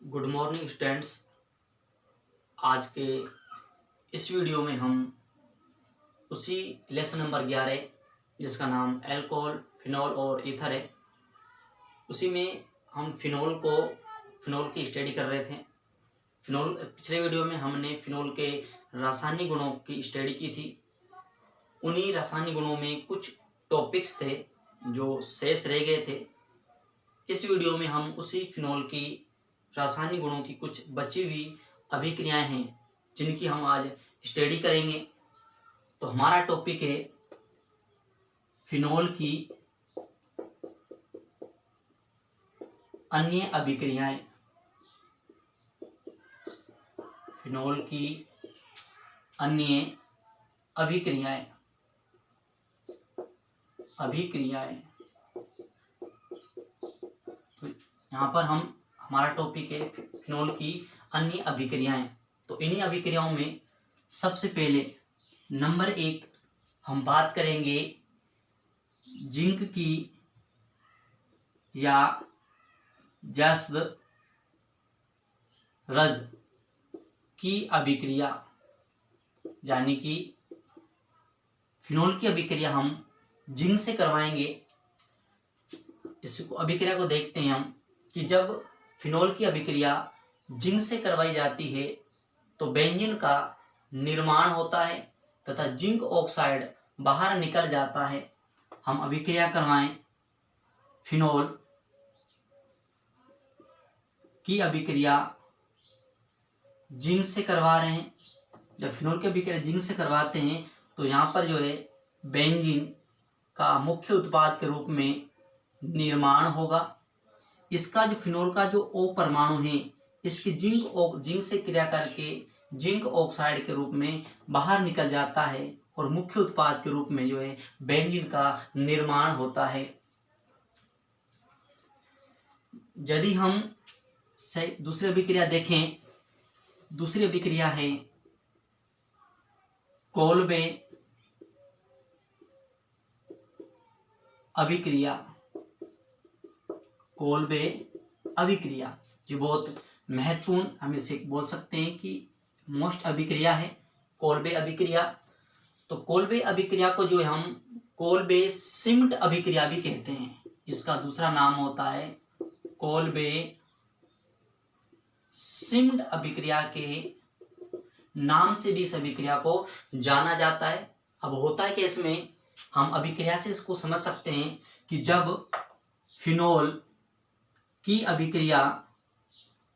Good morning students. आज के इस वीडियो में हम उसी लेसन नंबर 11 जिसका नाम अल्कोहल, फिनॉल और ईथर है, उसी में हम फिनॉल की स्टडी कर रहे थे। पिछले वीडियो में हमने फिनॉल के रासायनिक गुणों की स्टडी की थी। उन्हीं रासायनिक गुणों में कुछ टॉपिक्स थे जो शेष रह गए थे। इस वीडियो में हम उसी फिनॉल की रासायनिक गुणों की कुछ बची हुई अभिक्रियाएं हैं जिनकी हम आज स्टडी करेंगे। तो हमारा टॉपिक है फिनॉल की अन्य अभिक्रियाएं। फिनॉल की अन्य अभिक्रियाएं। तो यहाँ पर हमारा टॉपिक है फिनॉल की अन्य अभिक्रियाएं। तो इन्हीं अभिक्रियाओं में सबसे पहले नंबर 1 हम बात करेंगे जिंक की या जस्त रज की अभिक्रिया, यानी कि फिनॉल की अभिक्रिया हम जिंक से करवाएंगे। इस अभिक्रिया को देखते हैं हम कि जब फिनॉल की अभिक्रिया जिंक से करवाई जाती है तो बेंजीन का निर्माण होता है तथा जिंक ऑक्साइड बाहर निकल जाता है। हम अभिक्रिया करवाएं फिनॉल की अभिक्रिया जिंक से करवा रहे हैं। जब फिनॉल की अभिक्रिया जिंक से करवाते हैं तो यहाँ पर जो है बेंजीन का मुख्य उत्पाद के रूप में निर्माण होगा। इसका जो फिनॉल का जो O परमाणु है इसकी जिंक से क्रिया करके जिंक ऑक्साइड के रूप में बाहर निकल जाता है और मुख्य उत्पाद के रूप में जो है बेंजीन का निर्माण होता है। यदि हम दूसरी अभिक्रिया देखें, दूसरी अभिक्रिया है कोल्बे अभिक्रिया। कोल्बे अभिक्रिया जो बहुत महत्वपूर्ण, हम इसे बोल सकते हैं कि मोस्ट अभिक्रिया है कोल्बे अभिक्रिया। तो कोल्बे अभिक्रिया को जो हम कोल्बे सिम्ट अभिक्रिया भी कहते हैं। इसका दूसरा नाम होता है कोल्बे सिम्ट अभिक्रिया के नाम से भी इस अभिक्रिया को जाना जाता है। अब होता है कि इसमें हम अभिक्रिया से इसको समझ सकते हैं कि जब फिनॉल की अभिक्रिया,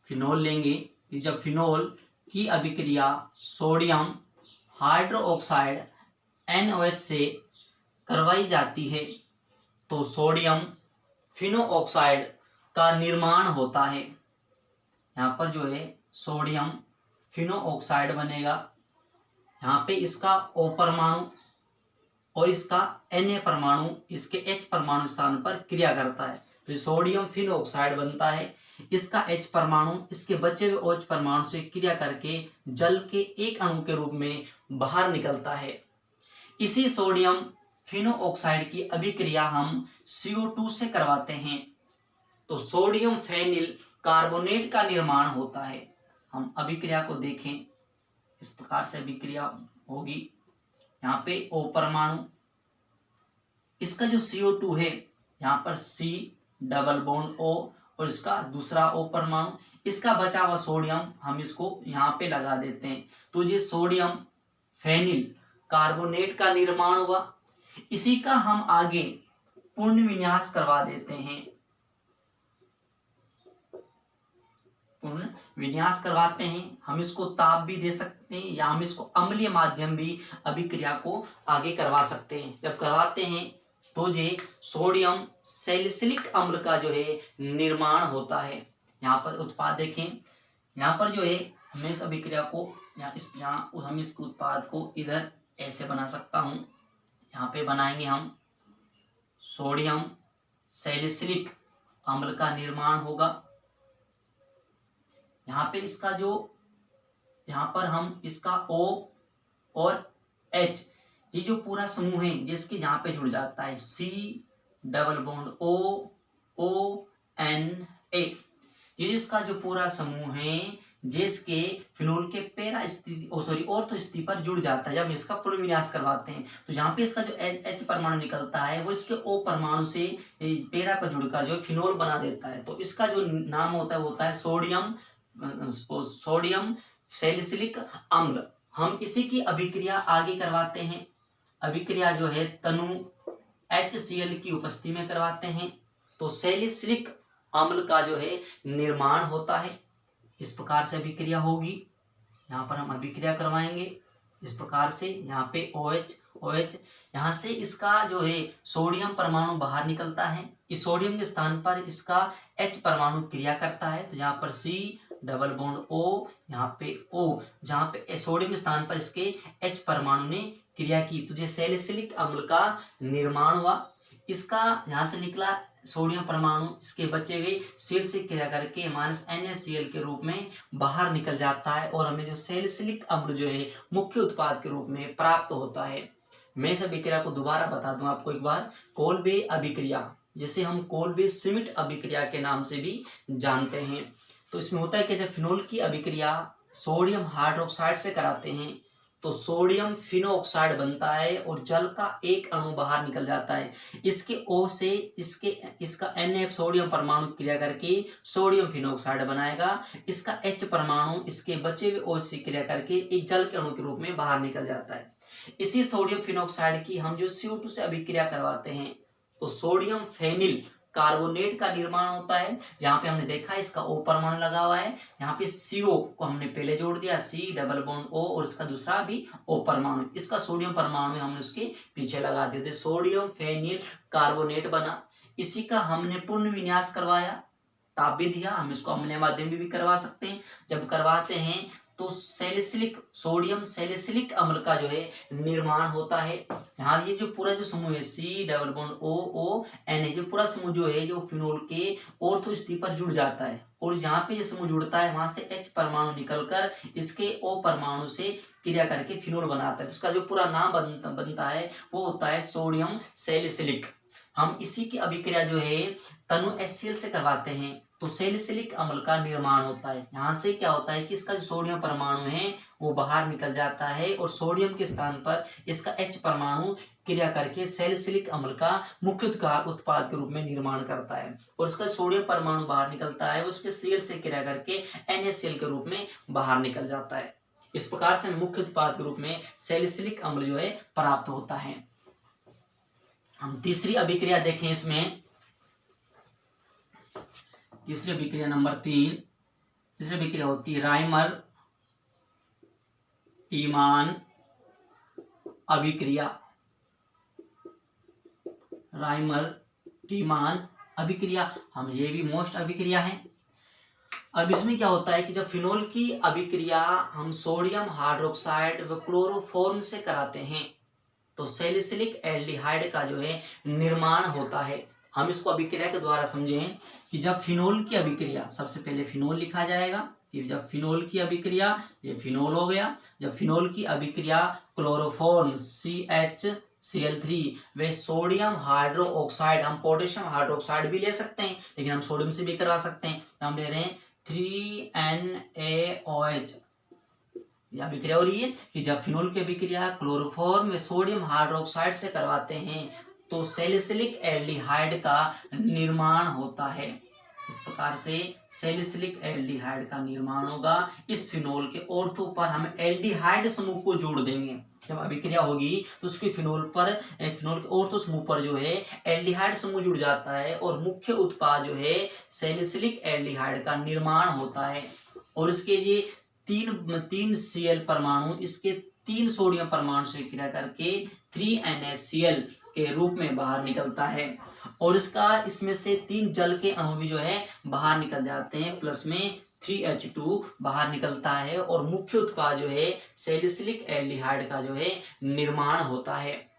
फिनॉल लेंगे कि जब फिनॉल की अभिक्रिया सोडियम हाइड्रोक्साइड NOH से करवाई जाती है तो सोडियम फिनोऑक्साइड का निर्माण होता है। यहाँ पर जो है सोडियम फिनोऑक्साइड बनेगा। यहाँ पे इसका O परमाणु और इसका Na परमाणु इसके H परमाणु स्थान पर क्रिया करता है तो सोडियम फिनोऑक्साइड बनता है। इसका H परमाणु इसके बचे हुए OH परमाणु से क्रिया करके जल के एक अणु के रूप में बाहर निकलता है। इसी सोडियम फिनोऑक्साइड की अभिक्रिया हम CO2 से करवाते हैं तो सोडियम फेनिल कार्बोनेट का निर्माण होता है। हम अभिक्रिया को देखें, इस प्रकार से अभिक्रिया होगी। यहाँ पे O परमाणु, इसका जो CO2 है यहाँ पर C डबल बॉन्ड O और इसका दूसरा O परमाणु, इसका बचा हुआ सोडियम हम इसको यहाँ पे लगा देते हैं तो ये सोडियम फेनिल कार्बोनेट का निर्माण हुआ। इसी का हम आगे पूर्ण विन्यास करवा देते हैं, पूर्ण विन्यास करवाते हैं। हम इसको ताप भी दे सकते हैं या हम इसको अम्लीय माध्यम भी अभिक्रिया को आगे करवा सकते हैं। जब करवाते हैं तो ये सोडियम सैलिसिलिक अम्ल का जो है निर्माण होता है। यहाँ पर उत्पाद देखें, यहाँ पर जो है हमें इस अभिक्रिया को यहाँ हम इस उत्पाद को इधर ऐसे बना सकता हूँ। यहाँ पे बनाएंगे हम सोडियम सैलिसिलिक अम्ल का निर्माण होगा। यहाँ पे इसका जो, यहाँ पर हम इसका O और H, ये जो पूरा समूह है जिसके यहाँ पे जुड़ जाता है C double bond O O N A, कि इसका जो पूरा समूह है जिसके फिनोल के पैरा स्थिति ऑर्थो स्थिति पर जुड़ जाता है। जब हम इसका पुनर्विन्यास करवाते हैं तो यहाँ पे इसका जो H परमाणु निकलता है वो इसके O परमाणु से पैरा पर जुड़कर जो फिनोल बना देता है। तो इसका जो नाम होता है सोडियम सैलिसिलिक अम्ल। हम इसी की अभिक्रिया आगे करवाते हैं। अभिक्रिया जो है तनु HCl की उपस्थिति में करवाते हैं तो सैलिसिलिक अम्ल का जो है निर्माण होता है। इस प्रकार से अभिक्रिया होगी। यहाँ पर हम अभिक्रिया करवाएंगे इस प्रकार से। यहाँ पे OH यहाँ से इसका जो है सोडियम परमाणु बाहर निकलता है। इस सोडियम के स्थान पर इसका H परमाणु क्रिया करता है तो यहाँ पर C डबल बॉन्ड O, यहाँ पे O, जहाँ पे सोडियम के स्थान पर इसके H परमाणु ने क्रिया की तो जो सैलिसिलिक अम्ल का निर्माण हुआ। इसका यहाँ से निकला सोडियम परमाणु इसके बचे हुए सेल से क्रिया करके -NaCl के रूप में बाहर निकल जाता है और हमें जो सैलिसिलिक अम्ल जो है मुख्य उत्पाद के रूप में प्राप्त होता है। मैं इस अभिक्रिया को दोबारा बता दूं आपको एक बार। कोल्बे अभिक्रिया, जिसे हम कोल्बे श्मिट अभिक्रिया के नाम से भी जानते हैं। तो इसमें होता है कि जब फिनोल की अभिक्रिया सोडियम हाइड्रोक्साइड से कराते हैं तो सोडियम फिनोऑक्साइड बनता है और जल का एक अणु बाहर निकल जाता है। इसके O से इसका Na सोडियम परमाणु क्रिया करके सोडियम फिनोऑक्साइड बनाएगा। इसका H परमाणु इसके बचे हुए O से क्रिया करके एक जल के अणु के रूप में बाहर निकल जाता है। इसी सोडियम फिनोऑक्साइड की हम जो CO2 से अभिक्रिया करवाते हैं तो सोडियम फेनिल कार्बोनेट का निर्माण होता है। जहाँ पे हमने देखा इसका O परमाणु लगा हुआ है, यहाँ पे CO को हमने पहले जोड़ दिया C डबल बॉन्ड O और इसका दूसरा भी O परमाणु। इसका सोडियम परमाणु हमने उसके पीछे लगा दिए थे, सोडियम फेनिल कार्बोनेट बना। इसी का हमने पुनर्विन्यास करवाया, ताप भी दिया। हम इसको अम्लीय माध्यम भी करवा सकते हैं। जब करवाते हैं तो सोडियम सैलिसिलिक अम्ल का जो है निर्माण होता है। यहाँ ये जो पूरा जो समूह है C double bond O Na, जो पूरा समूह जो है जो फिनोल के ऑर्थो स्थिति पर जुड़ जाता है और जहाँ पे ये समूह जुड़ता है वहां से H परमाणु निकलकर इसके O परमाणु से क्रिया करके फिनोल बनाता है। इसका जो पूरा नाम बनता है वो होता है सोडियम सैलिसिलिक। हम इसी की अभिक्रिया जो है तनु HCl से करवाते हैं तो सैलिसिलिक अम्ल का निर्माण होता है। यहाँ से क्या होता है कि इसका जो सोडियम परमाणु है वो बाहर निकल जाता है और सोडियम के स्थान पर इसका H परमाणु क्रिया करके सैलिसिलिक अम्ल का मुख्य उत्पाद के रूप में निर्माण करता है और इसका सोडियम परमाणु बाहर निकलता है, उसके Cl से क्रिया करके NaCl के रूप में बाहर निकल जाता है। इस प्रकार से मुख्य उत्पाद के रूप में सैलिसिलिक अम्ल जो है प्राप्त होता है। हम तीसरी अभिक्रिया देखें। इसमें तीसरी अभिक्रिया नंबर 3, तीसरी अभिक्रिया होती है राइमर टीमान अभिक्रिया। राइमर टीमान अभिक्रिया हम ये भी मोस्ट अभिक्रिया है। अब इसमें क्या होता है कि जब फिनोल की अभिक्रिया हम सोडियम हाइड्रोक्साइड व क्लोरोफॉर्म से कराते हैं तो सैलिसिलिक एल्डिहाइड का जो है निर्माण होता है। हम इसको अभिक्रिया के द्वारा समझें कि जब फिनोल की अभिक्रिया, सबसे पहले फिनोल लिखा जाएगा कि जब फिनोल की अभिक्रिया, ये फिनोल हो गया, जब फिनोल की अभिक्रिया क्लोरोफॉर्म CHCl3 वे सोडियम हाइड्रोक्साइड, हम पोटेशियम हाइड्रोक्साइड भी ले सकते हैं लेकिन हम सोडियम से भी करवा सकते हैं। तो हम ले रहे हैं 3NaOH। यह अभिक्रिया हो रही है कि जब फिनोल की अभिक्रिया क्लोरोफॉर्म में सोडियम हाइड्रोक्साइड से करवाते हैं तो सैलिसिलिक एल्डिहाइड का निर्माण होता है। इस प्रकार से सैलिसिलिक एल्डिहाइड का निर्माण होगा। इस फिनोल के ऑर्थो पर हम एल्डिहाइड समूह को जोड़ देंगे। जब अभिक्रिया होगी तो उसके फिनोल के ऑर्थो समूह पर जो है एल्डिहाइड समूह जुड़ जाता है और मुख्य उत्पाद जो है सैलिसिलिक एल्डिहाइड का निर्माण होता है और इसके ये तीन Cl परमाणु इसके 3 सोडियम परमाणु से क्रिया करके 3NaCl के रूप में बाहर निकलता है और इसमें से 3 जल के अणु भी जो है बाहर निकल जाते हैं, प्लस में 3H2 बाहर निकलता है और मुख्य उत्पाद जो है सैलिसिलिक एल्डिहाइड का जो है निर्माण होता है।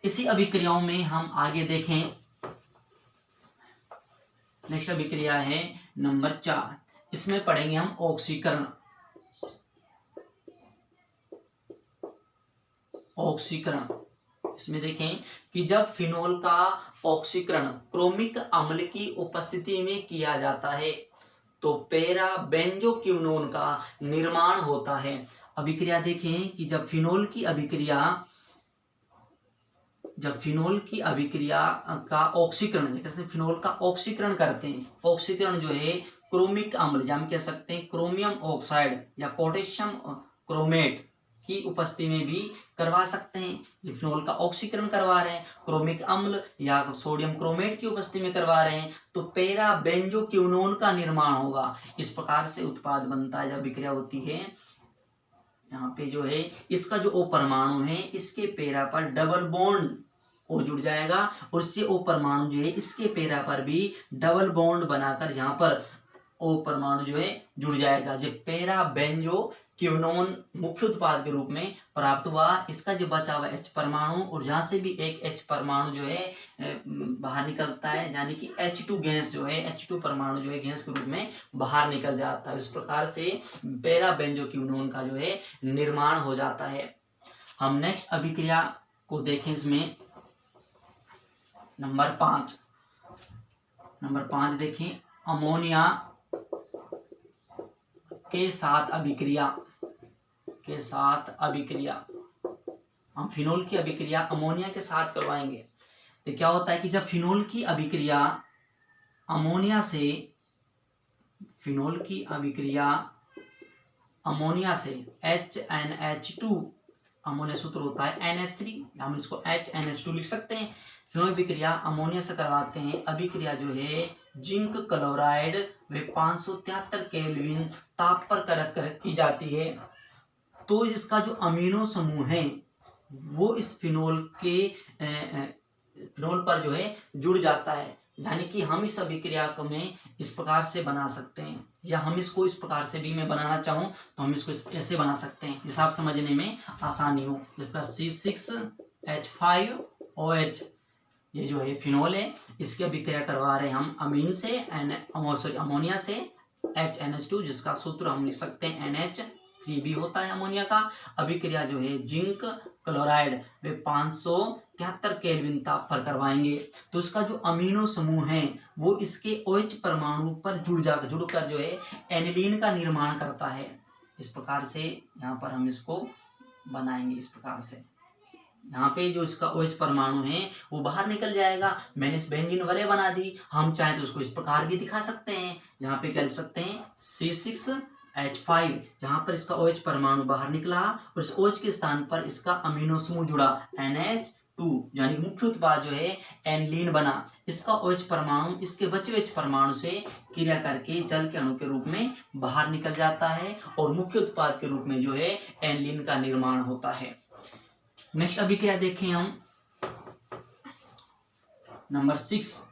इसी अभिक्रियाओं में हम आगे देखें। नेक्स्ट अभिक्रिया है नंबर 4। इसमें पढ़ेंगे हम ऑक्सीकरण। इसमें देखें कि जब फिनोल का ऑक्सीकरण क्रोमिक अम्ल की उपस्थिति में किया जाता है तो पैरा बेंजोक्विनोन का निर्माण होता है। अभिक्रिया देखें कि जब फिनोल की अभिक्रिया का ऑक्सीकरण, जैसे फिनोल का ऑक्सीकरण करते हैं, ऑक्सीकरण जो है क्रोमिक अम्ल या हम कह सकते हैं क्रोमियम ऑक्साइड या पोटेशियम क्रोमेट की उपस्थिति में भी करवा सकते हैं। जब फिनोल का ऑक्सीकरण करवा रहे हैं, क्रोमिक अम्ल या सोडियम क्रोमेट की उपस्थिति में करवा रहे हैं, तो पैरा बेंजोक्विनोन का निर्माण होगा। इस प्रकार से उत्पाद बनता है जब विक्रिया होती है। यहाँ पे जो है इसका जो O परमाणु है इसके पैरा पर डबल बॉन्ड O जुड़ जाएगा और इससे O परमाणु जो है इसके पैरा पर भी डबल बॉन्ड बनाकर यहाँ पर O परमाणु जो है जुड़ जाएगा। जब पैरा बेंजोक्विनोन मुख्य उत्पाद के रूप में प्राप्त हुआ, इसका जो बचा हुआ H परमाणु और जहाँ से भी एक H परमाणु जो है बाहर निकलता है, यानी कि H2 गैस जो है, H2 परमाणु जो है गैस के रूप में बाहर निकल जाता है। इस प्रकार से पैरा बेंजोक्विनोन का जो है निर्माण हो जाता है। हम नेक्स्ट अभिक्रिया को देखें। इसमें नंबर 5 देखें, अमोनिया के साथ अभिक्रिया। हम फिनोल की अभिक्रिया अमोनिया के साथ करवाएंगे। तो क्या होता है कि जब फिनोल की अभिक्रिया अमोनिया से HNH2, अमोनिया सूत्र होता है NH3, हम इसको HNH2 लिख सकते हैं। फिनोल अभिक्रिया अमोनिया से करवाते हैं। अभिक्रिया जो है जिंक क्लोराइड व 573 केल्विन ताप पर कर की जाती है। तो इसका जो अमीनो समूह है वो इस फिनोल पर जो है जुड़ जाता है। यानी कि हम इस अभिक्रिया को में इस प्रकार से बना सकते हैं, या हम इसको इस प्रकार से भी मैं बनाना चाहूँ तो हम इसको ऐसे बना सकते हैं, जिससे आप समझने में आसानी हो। जिसका C6H5OH ये जो है फिनोल है, इसकी अभिक्रिया करवा रहे हैं हम अमीन से अमोनिया से HNH2, जिसका सूत्र हम लिख सकते हैं NH3 भी होता है अमोनिया का। अभिक्रिया जो है जिंक क्लोराइड वे 573 केल्विन ताप पर करवाएंगे। तो इसका जो अमीनो समूह है वो इसके OH परमाणु पर जुड़कर जो है एनिलीन का निर्माण करता है। इस प्रकार से यहाँ पर हम इसको बनाएंगे। इस प्रकार से यहाँ पे जो इसका OH परमाणु है वो बाहर निकल जाएगा। मैंने इस बेंजीन वलय बना दी। हम चाहे तो उसको इस प्रकार भी दिखा सकते हैं। यहाँ पे क्या लिख सकते हैं C6H5, यहाँ पर इसका OH परमाणु बाहर निकला और इस OH के स्थान पर इसका अमीनो समूह जुड़ा NH2, यानी मुख्य उत्पाद जो है एनिलीन बना। इसका OH परमाणु इसके बचे हुए H परमाणु से क्रिया करके जल के अणु के रूप में बाहर निकल जाता है और मुख्य उत्पाद के रूप में जो है एनिलीन का निर्माण होता है। नेक्स्ट अभिक्रिया देखें हम नंबर 6।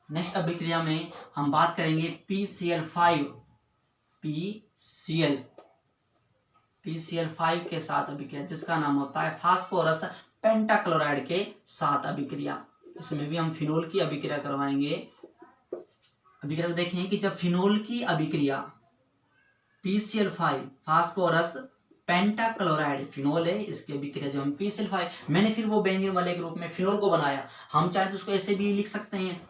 नेक्स्ट अभिक्रिया में हम बात करेंगे PCl5 के साथ अभिक्रिया, जिसका नाम होता है फास्फोरस पेंटाक्लोराइड के साथ अभिक्रिया। इसमें भी हम फिनोल की अभिक्रिया करवाएंगे। अभिक्रिया देखें कि जब फिनोल की अभिक्रिया PCl5 फास्फोरस पेंटाक्लोराइड फिनोल है, इसकी अभिक्रिया जो हम PCl5, मैंने फिर वो बेंजीन वाले के रूप में फिनोल को बनाया। हम चाहे तो उसको ऐसे भी लिख सकते हैं,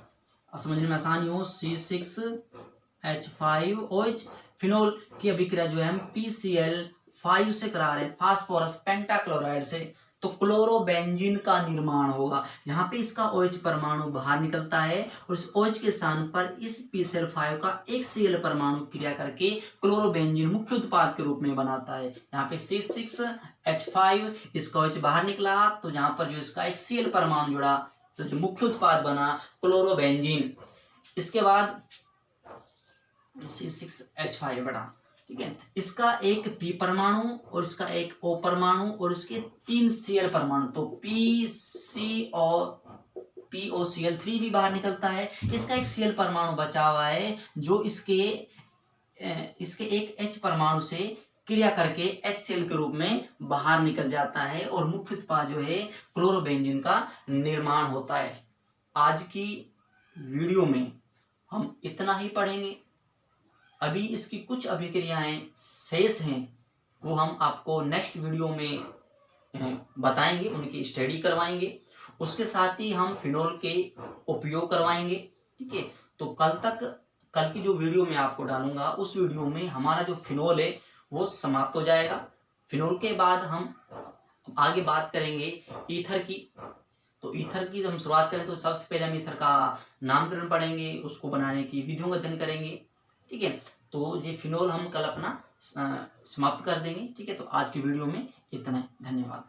समझने में आसानी हो। C6H5OH फिनोल की अभिक्रिया जो है हम PCl5 से करा रहे हैं, फास्फोरस पेंटाक्लोराइड से, तो क्लोरोबेंजीन का निर्माण होगा। यहाँ पे इसका OH परमाणु बाहर निकलता है और इस OH के स्थान पर इस PCl5 का एक Cl परमाणु क्रिया करके क्लोरोबेंजीन मुख्य उत्पाद के रूप में बनाता है। यहाँ पे C6H5 इसका OH बाहर निकला तो यहाँ पर जो इसका एक Cl परमाणु जुड़ा तो जो मुख्य उत्पाद बना क्लोरोबेंजीन। इसके बाद C6H5 बड़ा, ठीक है, इसका एक P परमाणु और इसका एक O परमाणु और इसके 3 Cl परमाणु, तो POCl3 भी बाहर निकलता है। इसका एक Cl परमाणु बचा हुआ है जो इसके एक H परमाणु से क्रिया करके HCl के रूप में बाहर निकल जाता है और मुख्य उत्पाद जो है क्लोरोबेंजीन का निर्माण होता है। आज की वीडियो में हम इतना ही पढ़ेंगे। अभी इसकी कुछ अभिक्रियाएं शेष हैं, वो हम आपको नेक्स्ट वीडियो में बताएंगे, उनकी स्टडी करवाएंगे। उसके साथ ही हम फिनोल के उपयोग करवाएंगे। ठीक है, तो कल की जो वीडियो मैं आपको डालूंगा उस वीडियो में हमारा जो फिनोल है वो समाप्त हो जाएगा। फिनोल के बाद हम आगे बात करेंगे ईथर की। तो ईथर की जब हम शुरुआत करें तो सबसे पहले हम ईथर का नामकरण पढ़ेंगे, उसको बनाने की विधियों का अध्ययन करेंगे। ठीक है, तो ये फिनोल हम कल अपना समाप्त कर देंगे। ठीक है, तो आज की वीडियो में इतना ही। धन्यवाद।